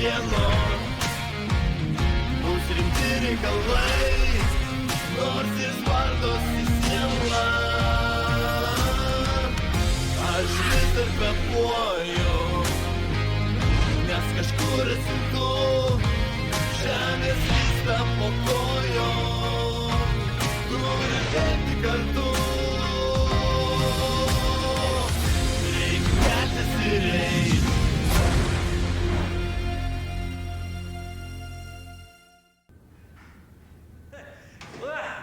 dienos bus rimti reikalai, nors ir spardos į sielą. Aš vis dar kvepuoju, nes kažkur esi tu, žemės vysta po kojom, turi bėgti kartu. Reikia keltis ir eiti.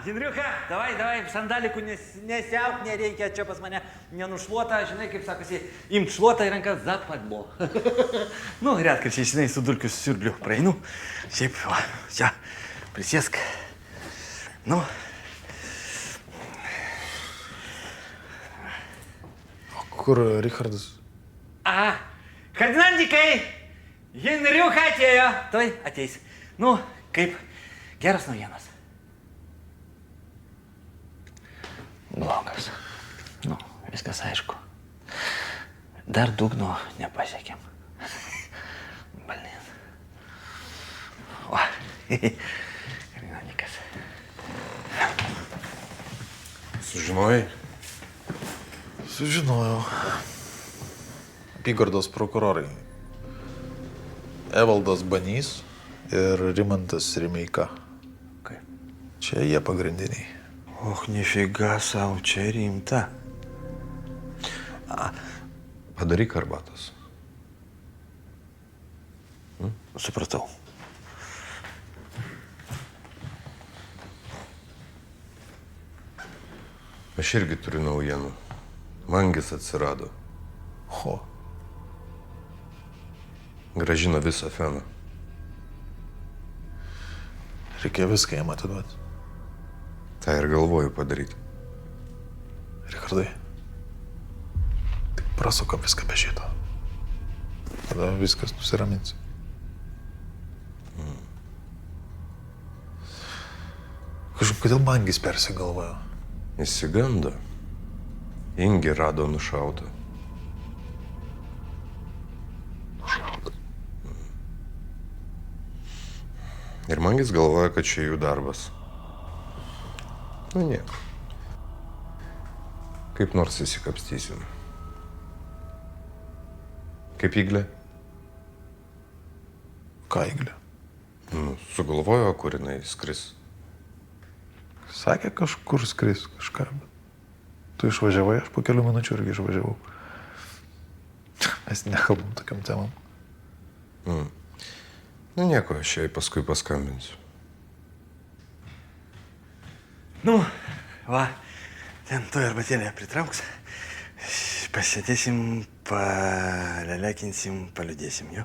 Henriucha, davai, sandalikų nesiauk, nereikia, čia pas mane nenušluota, žinai, kaip sakosi, imt šluotą į ranką, zapadbo. Nu, retkarčiai, žinai, su dulkių siurbliu praeinu, šiaip, va, čia, prisėsk. Nu. O kur Richardas? Aha, kardinandikai, Henriucha atėjo, tuoj ateis. Nu, kaip, geras naujienas. Blogas. Nu, viskas aišku. Dar dugno nepasiekėm. Balnės. O, kardinalikas. Sužinojai? Sužinojau. Apygardos prokurorai. Evaldas Banys ir Rimantas Rimeika. Kaip? Čia jie pagrindiniai. Och, nifiga savo, čia rimta. Padaryk arbatos. Supratau. Aš irgi turiu naujienų. Mangis atsirado. O, Gražino visą feną. reikia viską jam atiduoti. Tai ir galvoju padaryti. Richardai, tik prasuka viską be šito. Tada viskas nusiramins. Kažkaip, kodėl Mangis persigalvojo? Įsigando. Ingi rado nušautą. Ir Mangis galvoja, kad čia jų darbas. Nu, nieko. Kaip nors įsikapstysim. Kaip Iglė? Ką Iglė? Nu, sugalvojo, kur jinai skris. Sakė kažkur skris kažką. Tu išvažiavai, aš po kelių minučių irgi išvažiavau. Mes nekalbam tokiam temam. Nu, nieko, aš jai paskui paskambinsiu. Nu, va, ten tu arbatėlę pritrauks. Pasėdėsim, palelekinsim, paliudėsim, jo.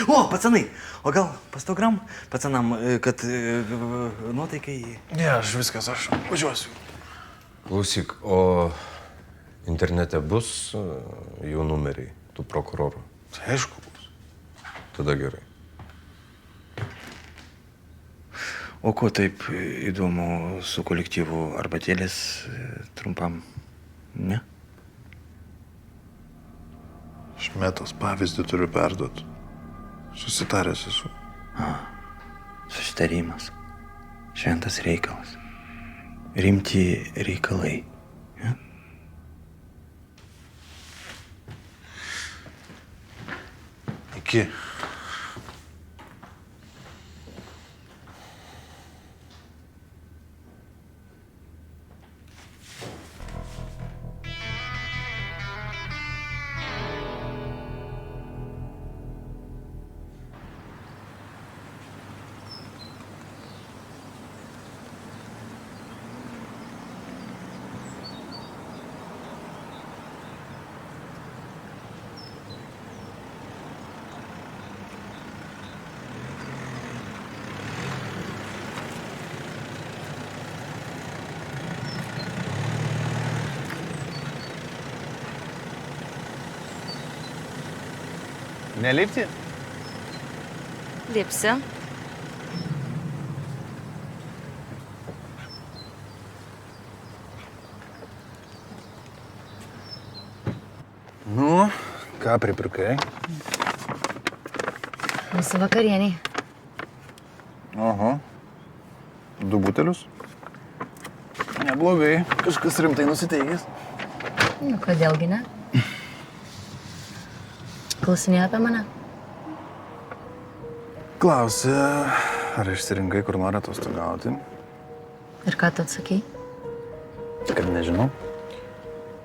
O, pacanai, o gal po 100 gramų pacanam, kad nuotaikai... Ne, aš viskas, aš važiuosiu. Klausyk, o internete bus jų numeriai, tų prokurorų? Tai aišku bus. Tada gerai. O kuo taip įdomu su kolektyvu arbatėlės trumpam, ne? Šmetos pavyzdį turiu perduoti. Susitaręs esu. Susitarimas. Šventas reikalas. Rimti reikalai. Ja? Iki. Nelipti? Lipsiu. Nu, ką pripirkai? Mūsų vakarieniai. Oho. 2 butelius? Neblogai. Kažkas rimtai nusiteikęs. Nu, kodėlgi ne? Klausinėjo apie mane? Klausė, ar išsirinkai, kur nori atostogauti? Ir ką tu atsakei? Kad nežinau.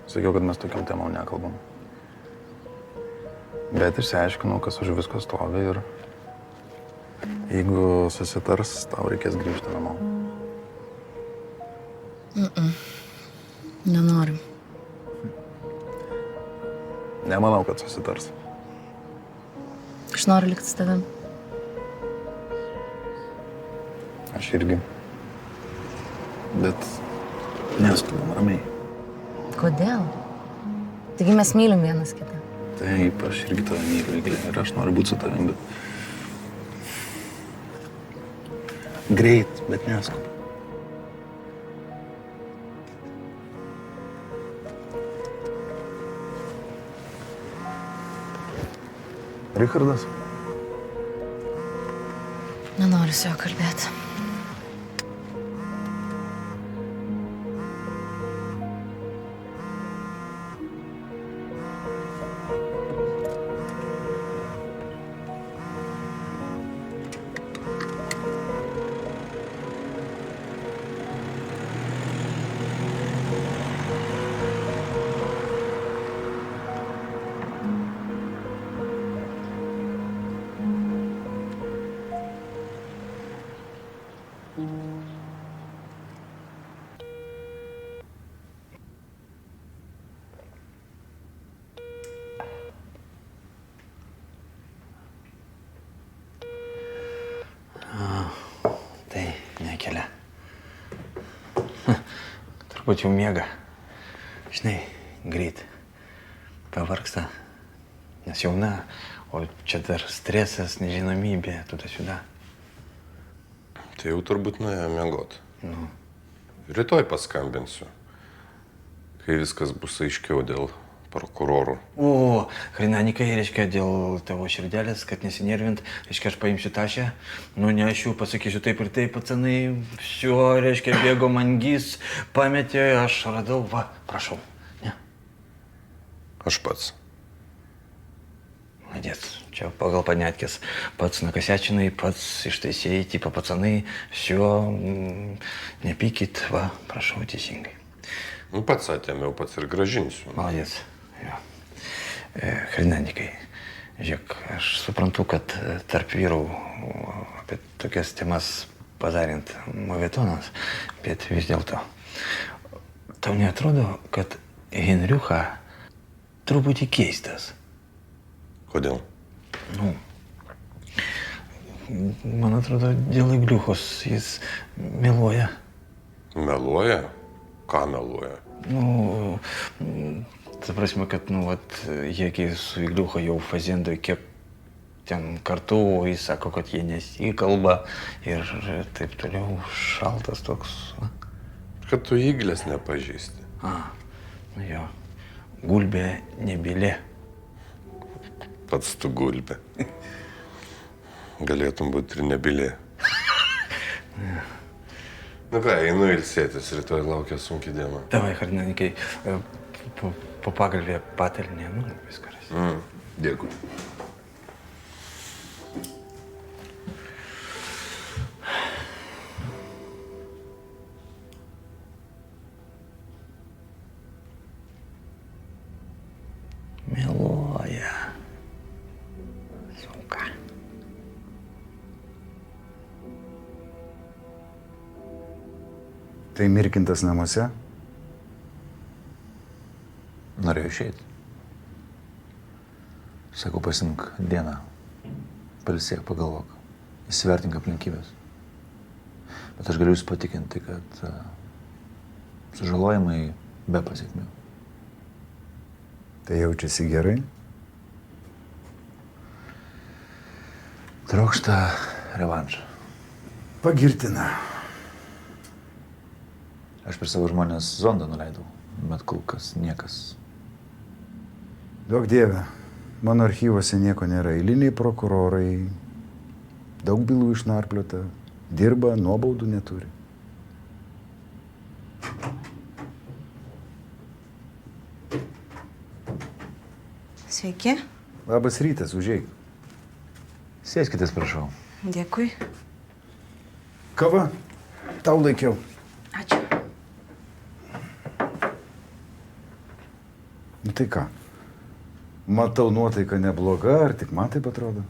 Sakiau, kad mes tokiam temam nekalbam. Bet išsiaiškinau, kas už visko stovi ir jeigu susitars, tau reikės grįžti namo. Nenoriu. Nemanau, kad susitars. Aš noriu likti su tavim. Aš irgi. Bet neskubam ramiai. Kodėl? Taigi mes mylim vienas kitą. Taip, aš irgi tave myliu, Eglė, ir aš noriu būti su tavim, bet... Greit, bet neskubam. Richardas? Nenoriu su juo kalbėti. Tai nekelia. Turbūt jau miega. Žinai, greit pavargsta, nes jauna, o čia dar stresas, nežinomybė, tada siuda. Tai jau turbūt nuėjo miegot. Rytoj paskambinsiu, kai viskas bus aiškiau dėl prokurorų. O, Hrinanikai, reiškia, dėl tavo širdelės, kad nesinervint, reiškia, aš paimsiu tašę, nunešiu, pasakysiu taip ir taip, pacanai, šio, reiškia, bėgo mangys, pametė, aš radau, va, prašau, ne? Aš pats. Madėt, čia pagal panetkės, pats nakasečinai, pats ištaisėjai, tipo pacanai, šio, nepykit, va, prašau, teisingai. Nu, pats atėmiau, pats ir gražinsiu. Молодец. Hrinanikai, žiūrėk, aš suprantu, kad tarp vyrų apie tokias temas padarint movetonas, bet vis dėlto. Tau neatrodo, kad Henriucha truputį keistas? Kodėl? Nu, man atrodo, dėl Egliuchos jis meluoja. Meluoja? Ką meluoja? Nu, ta prasme, kad, nu, vat, jiegi su Igliucha jau fazendoj kiek ten kartu, jis sako, kad jie nesikalba ir taip toliau, šaltas toks. Kad tu Iglės nepažįsti. Nu jo, gulbė nebylė. Pats tu gulbė. Galėtum būti ir nebylė. Nu ką, einu ilsėtis, rytoj laukia sunki diena. Davai, Hrinanikai, po pagalbė patelnė, nu, viskas. Dėkui. Meluoja. Suka. Tai mirkintas namuose? Norėjau išeiti. Sakau, pasimk dieną. Pailsėk, pagalvok. Įsivertink aplinkybės. Bet aš galiu jūs patikinti, kad sužalojimai be pasiekmių. Tai jaučiasi gerai? Trokšta revanšą. Pagirtina. Aš per savo žmonės zondą nuleidau, bet kol kas niekas. Duok Dieve, mano archyvose nieko nėra. Eiliniai prokurorai, daug bylų išnarpliota, dirba, nuobaudų neturi. Sveiki. Labas rytas, užeik. Sėskitės, prašau. Dėkui. Kava, tau laikiau. Ačiū. Nu tai ką? Matau, nuotaika nebloga, ar tik man taip atrodo?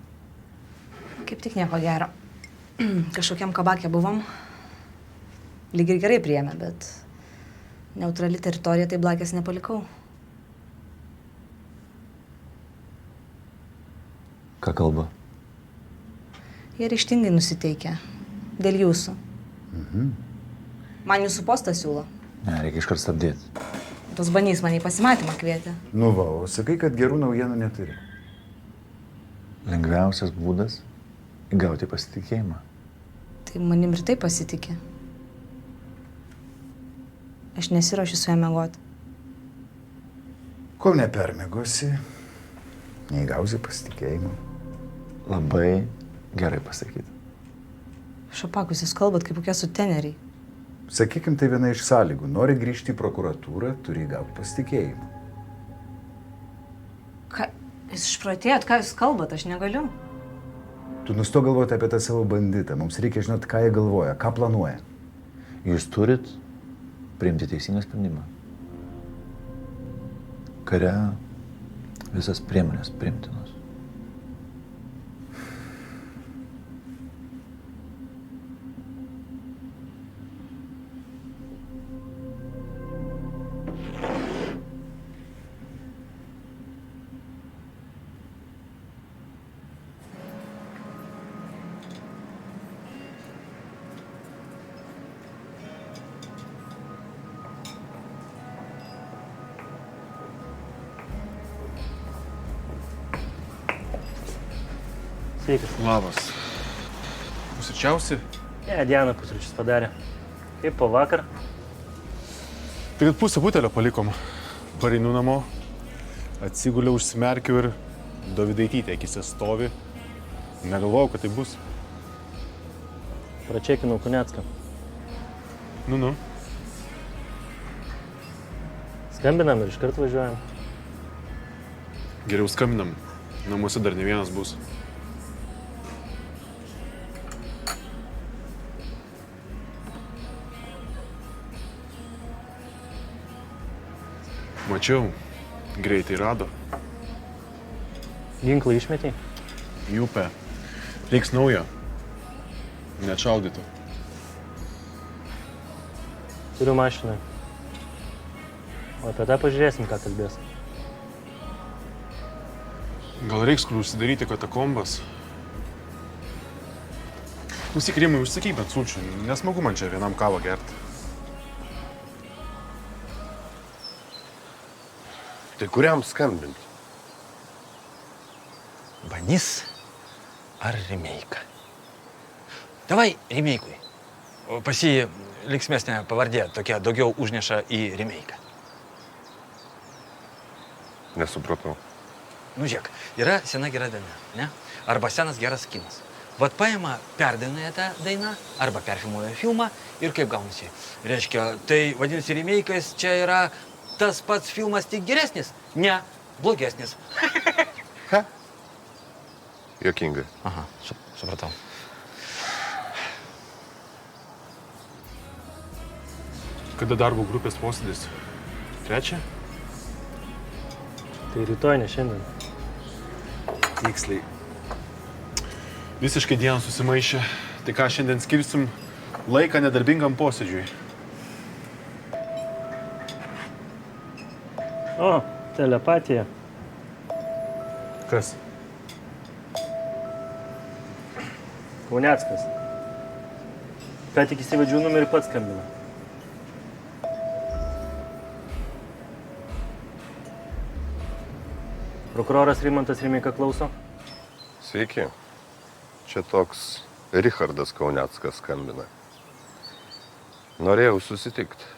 Kaip tik nieko gero. Kažkokiam kabakė buvom. Lyg ir gerai priėmė, bet neutrali teritorija tai blakės nepalikau. Ką kalba? Jie ryžtingai nusiteikia. Dėl jūsų. Man jūsų postą siūlo. Ne, reikia iškart stabdyti. Tas banys mane į pasimatymą kvietė. Nu va, o sakai, kad gerų naujienų neturi. Lengviausias būdas - įgauti pasitikėjimą. Tai manim ir taip pasitikė. Aš nesiruošiu su juo miegoti. Kol nepermiegosi, neįgausi pasitikėjimo. Labai gerai pasakyti. Šapakus, jūs kalbat kaip kokie suteneriai. Sakykim, tai viena iš sąlygų. Nori grįžti į prokuratūrą, turi gauti pasitikėjimą. Ką? Jūs išprotėjot, ką jūs kalbat, aš negaliu. Tu nusto galvoti apie tą savo banditą. Mums reikia žinoti, ką jie galvoja, ką planuoja. Jūs turit priimti teisingą sprendimą. Kare visas priemonės priimtinos. Sveikas. Labas. Pusryčiausi? Ne, Diana pusryčius padarė. Kaip po vakar? Tai kad pusę butelio palikom. Pareinu namo, atsiguliau, užsimerkiu ir Dovydaitytė akise stovi. Negalvojau, kad tai bus. Pračekinau Kunecką. Nu. Skambinam ir iškart važiuojam. Geriau skambinam. Namuose dar ne vienas bus. Mačiau, greitai rado. Ginklą išmetei? Į upę. Reiks naujo. Neatšaudytų. Turiu mašiną. O apie tą pažiūrėsim, ką kalbės. Gal reiks kur užsidaryti katakombas? Klausyk, Rimai, užsakyk bent sulčių. Nesmagu man čia vienam kavą gerti. Tai kuriam skambinti? Banys ar Rimeika? Davai Rimeikui. O pas jį linksmesnė pavardė, tokia daugiau užneša į Rimeiką. Nesupratau. Nu žiūrėk, yra sena gera daina, ne? Arba senas geras kinas. Vat paima, perdainuoja tą dainą, arba perfilmuoja filmą ir kaip gaunasi. Reiškia, tai vadinasi Rimeikas čia yra tas pats filmas tik geresnis? Ne, blogesnis. Jokingai. Aha, supratau. Kada darbo grupės posėdis? Trečią? Tai rytoj, ne šiandien. Tiksliai. Visiškai dieną susimaišė. Tai ką šiandien skirsim laiką nedarbingam posėdžiui? O, telepatija. Kas? Kuneckas. Ką tik įsivedžiau numerį, pats skambina. Prokuroras Rimantas Rimeika klauso. Sveiki. Čia toks Richardas Kauneckas skambina. Norėjau susitikti.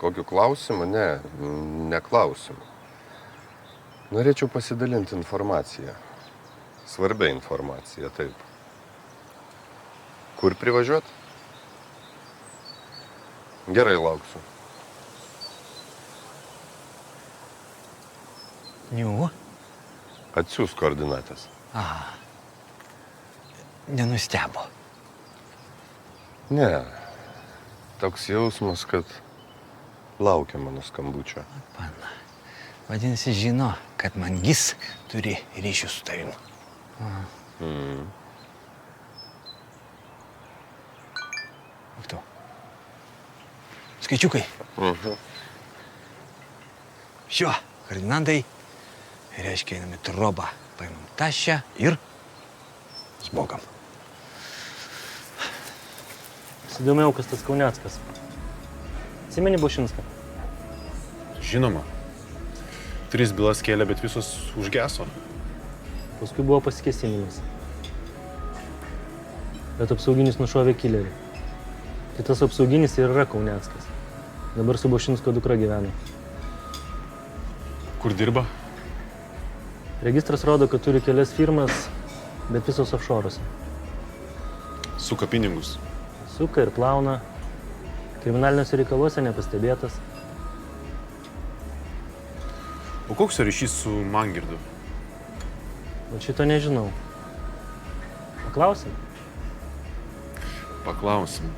Kokiu klausimu? Ne klausimu. Norėčiau pasidalinti informaciją. Svarbia informacija, taip. Kur privažiuot? Gerai, lauksiu. Niu. Atsiųs koordinatės. Nenustebo. Ne. Toks jausmas, kad laukia mano skambučio. Pana. Vadinasi, žino, kad Mangis turi ryšių su tavimi. Tu. Skaičiukai. Šiuo, koordinatai. Reiškia, einame trobą, paimam tašę ir smogam. Įsidomėjau, kas tas Kauneckas. Atsimeni Bušinską? Žinoma. 3 bylas kėlė, bet visos užgeso. Paskui buvo pasikėsinimas. Bet apsauginis nušovė killerį. Tai tas apsauginis ir yra Kauneckas. Dabar su Bušinsko dukra gyvena. Kur dirba? Registras rodo, kad turi kelias firmas, bet visos offshore'uose. Suka pinigus. Suka ir plauna. Kriminaliniuose reikaluose nepastebėtas. O koks jo ryšys su Mangirdu? O šito nežinau. Paklausim? Paklausim.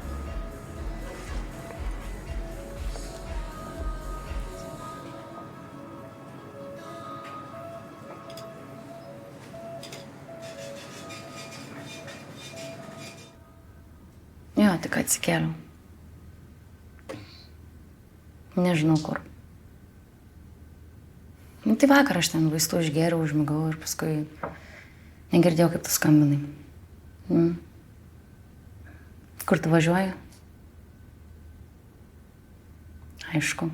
Jo, tik atsikėliau. Nežinau kur. Nu, tai vakar aš ten vaistų išgėriau, užmigau ir paskui negirdėjau, kaip tu skambinai. Kur tu važiuoji? Aišku.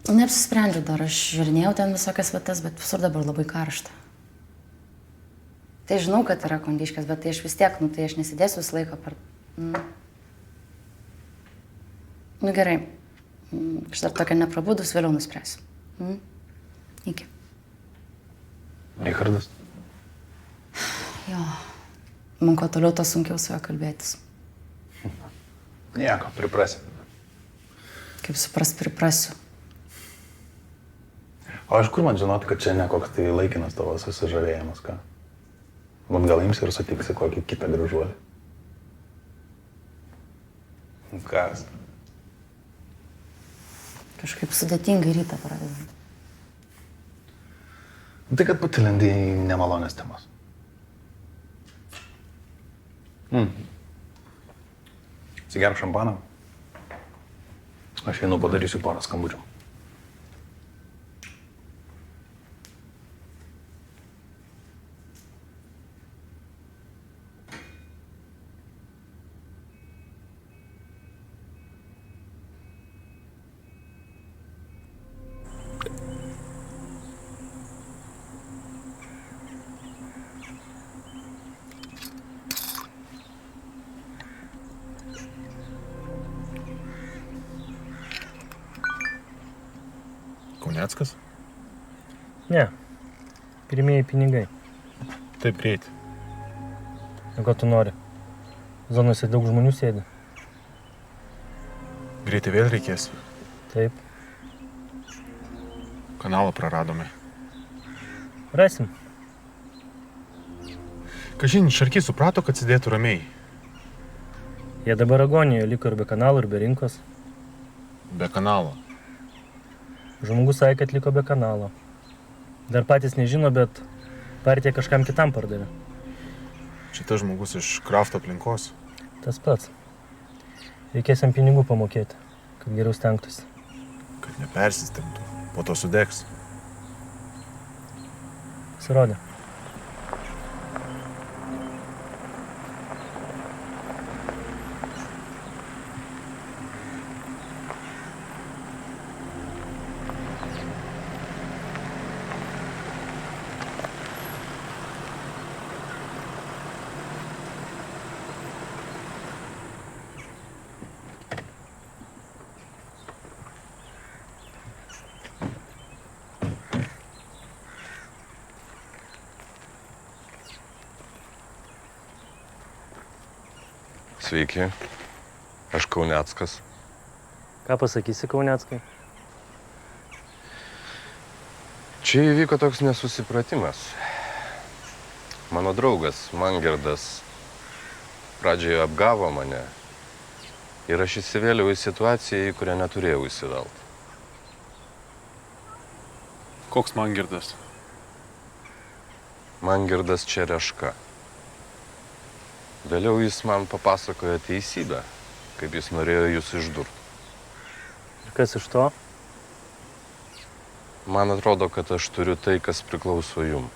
Neapsisprendžiu dar, aš žiūrinėjau ten visokias vietas, bet visur dabar labai karšta. Tai žinau, kad yra kondiškas, bet tai aš vis tiek, tai aš nesidėsiu visą laiką per... Nu gerai, aš dar tokia neprabudus, vėliau nuspręsiu. Iki. Richardas. Jo, man kuo toliau, to sunkiau su juo kalbėtis. Nieko, priprasi. Kaip suprast, priprasiu. O iš kur man žinoti, kad čia ne koks tai laikinas tavo susižavėjimas, ką? Man gal imsi ir sutiksi kokį kitą gražuolį. Kas? Kažkaip sudėtingai rytą pradedam. Tai kad pati lendi į nemalonės temas. Sigerk šampaną. Aš einu padarysiu porą skambučių. Kauneckas? Ne. Pirmieji pinigai. Taip greit. O ko tu nori? Zonose daug žmonių sėdi. Greitai vėl reikės. Taip. Kanalą praradome. Rasim. Kažin, Šarkys suprato, kad sėdėtų ramiai. Jie dabar agonijoje liko ir be kanalų, ir be rinkos. Be kanalo. Žmogus sakė, kad liko be kanalo. Dar patys nežino, bet partija kažkam kitam pardavė. Šitas žmogus iš krafto aplinkos. Tas pats. Reikės jam pinigų pamokėti, kad geriau stengtųsi. Kad nepersistengtų. Po to sudegs. Pasirodė. Sveiki, aš Kauneckas. Ką pasakysi, Kauneckai? Čia įvyko toks nesusipratimas. Mano draugas Mangirdas pradžioje apgavo mane ir aš įsivėliau į situaciją, į kurią neturėjau įsivelt. Koks Mangirdas? Mangirdas Čereška. Vėliau jis man papasakojo teisybę, kaip jis norėjo jūs išdurti. Ir kas iš to? Man atrodo, kad aš turiu tai, kas priklauso jum.